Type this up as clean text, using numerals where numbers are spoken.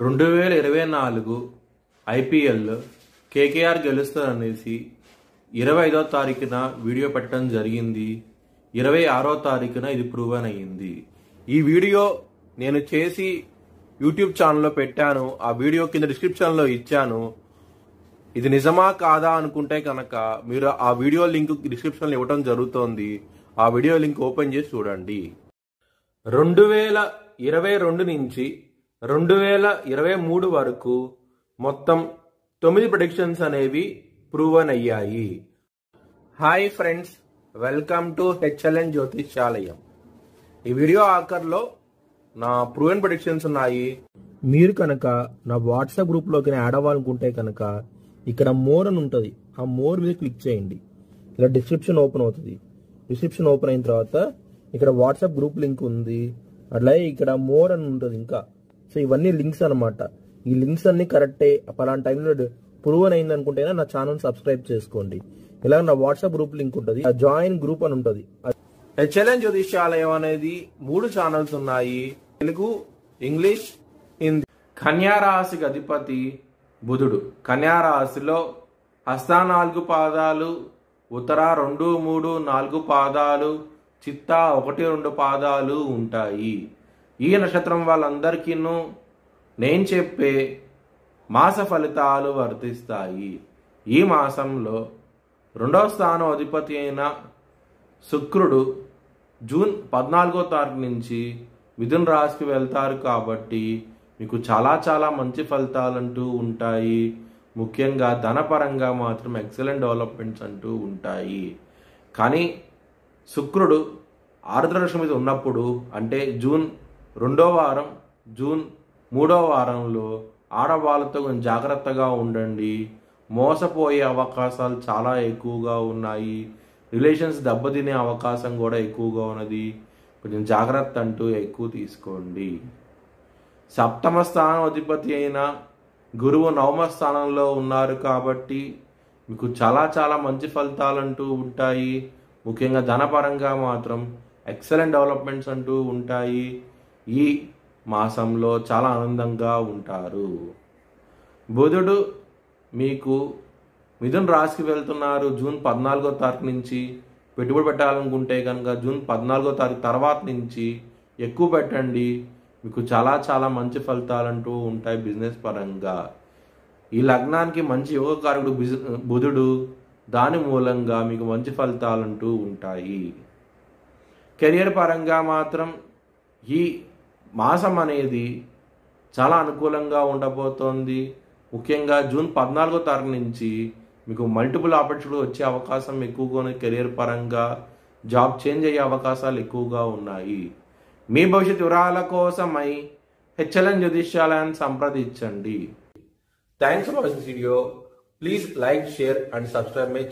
2024 IPL KKR గెలుస్తారనేసి 25వ తారీఖున video పెట్టడం జరిగింది. 26వ తారీఖున ఇది ప్రూవన్ అయ్యింది. ఈ వీడియో నేను చేసి యూట్యూబ్ ఛానల్లో పెట్టాను. ఆ వీడియో కింద డిస్క్రిప్షన్లో ఇచ్చాను. ఇది నిజమా కాదా అనుకుంటే కనుక మీరు ఆ వీడియో లింక్ డిస్క్రిప్షన్లో ఇవ్వడం జరుగుతోంది. ఆ వీడియో లింక్ ఓపెన్ చేసి చూడండి. 2022 నుంచి 2023 వరకు మొత్తం 9 ప్రెడిక్షన్స్ అనేవి ప్రూవన్ అయ్యాయి. Hi friends, welcome to HLN Jyotishyalayam. ఈ వీడియో ఆఖర్లో నా ప్రూవన్ ప్రెడిక్షన్స్ ఉన్నాయి. మీరు కనుక నా వాట్సాప్ గ్రూప్లోకి యాడ్ అవ్వాలనుకుంటే కనుక ఇక్కడ మోర్ అని ఉంటుంది. ఆ మోర్ మీద క్లిక్ చేయండి. ఇలా డిస్క్రిప్షన్ ఓపెన్ అవుతుంది. డిస్క్రిప్షన్ ఓపెన్ అయిన తర్వాత ఇక్కడ వాట్సాప్ గ్రూప్ లింక్ ఉంది. అట్లాగే ఇక్కడ మోర్ అని ఉంటుంది. ఇంకా సో ఇవన్నీ లింక్స్ అనమాట. ఈ లింక్స్ అన్ని కరెక్టే. పలానా టైంలో ప్రూవన్ అయింది అనుకుంటేనే నా ఛానల్ సబ్స్క్రైబ్ చేసుకోండి. ఇలా నా వాట్సాప్ గ్రూప్ లింక్ ఉంటుంది. ఆ జాయిన్ గ్రూప్ అని ఉంటుంది. హెచ్ఎల్ఎన్ జ్యోతిష్యాలయం అనేది 3 ఛానల్స్ ఉన్నాయి. తెలుగు, ఇంగ్లీష్, హిందీ. కన్యా రాశికి అధిపతి బుధుడు. కన్యా రాశిలో హస్త 4 పాదాలు, ఉత్తర 2, 3, 4 పాదాలు, చిత్త 1, 2 పాదాలు ఉంటాయి. ఈ నక్షత్రం వాళ్ళందరికీ నేను చెప్పే మాస ఫలితాలు వర్తిస్తాయి. ఈ మాసంలో 2వ స్థానం అధిపతి అయిన శుక్రుడు జూన్ 14వ తారీఖు నుంచి మిథున రాశికి వెళ్తారు. కాబట్టి మీకు చాలా మంచి ఫలితాలంటూ ఉంటాయి. ముఖ్యంగా ధనపరంగా మాత్రం ఎక్సలెంట్ డెవలప్మెంట్స్ అంటూ ఉంటాయి. కానీ శుక్రుడు ఆరుద్ర మీద ఉన్నప్పుడు అంటే జూన్ 2వ వారం, జూన్ 3వ వారంలో ఆడవాళ్ళతో కొంచెం జాగ్రత్తగా ఉండండి. మోసపోయే అవకాశాలు చాలా ఎక్కువగా ఉన్నాయి. రిలేషన్స్ దెబ్బతినే అవకాశం కూడా ఎక్కువగా ఉన్నది. కొంచెం జాగ్రత్త అంటూ ఎక్కువ తీసుకోండి. 7వ స్థానం అధిపతి అయిన గురువు 9వ స్థానంలో ఉన్నారు. కాబట్టి మీకు చాలా మంచి ఫలితాలంటూ ఉంటాయి. ముఖ్యంగా ధనపరంగా మాత్రం ఎక్సలెంట్ డెవలప్మెంట్స్ అంటూ ఉంటాయి. ఈ మాసంలో చాలా ఆనందంగా ఉంటారు. బుధుడు మీకు మిథున రాశికి వెళ్తున్నారు. జూన్ 14వ తారీఖు నుంచి పెట్టుబడి పెట్టాలనుకుంటే కనుక జూన్ 14వ తారీఖు తర్వాత నుంచి ఎక్కువ పెట్టండి. మీకు చాలా మంచి ఫలితాలంటూ ఉంటాయి బిజినెస్ పరంగా. ఈ లగ్నానికి మంచి యోగకారకుడు బుధుడు. దాని మూలంగా మీకు మంచి ఫలితాలంటూ ఉంటాయి. కెరియర్ పరంగా మాత్రం ఈ మాసం అనేది చాలా అనుకూలంగా ఉండబోతోంది. ముఖ్యంగా జూన్ 14వ తారీఖు నుంచి మీకు మల్టిపుల్ ఆపర్చునిటీ వచ్చే అవకాశం ఎక్కువగా ఉంది. కెరియర్ పరంగా జాబ్ చేంజ్ అయ్యే అవకాశాలు ఎక్కువగా ఉన్నాయి. మీ భవిష్యత్ వివరాల కోసమై హెచ్ఎల్ఎన్ జ్యోతిష్యాలయాన్ని సంప్రదించండి. Thanks for watching video. Please like, share and subscribe my channel.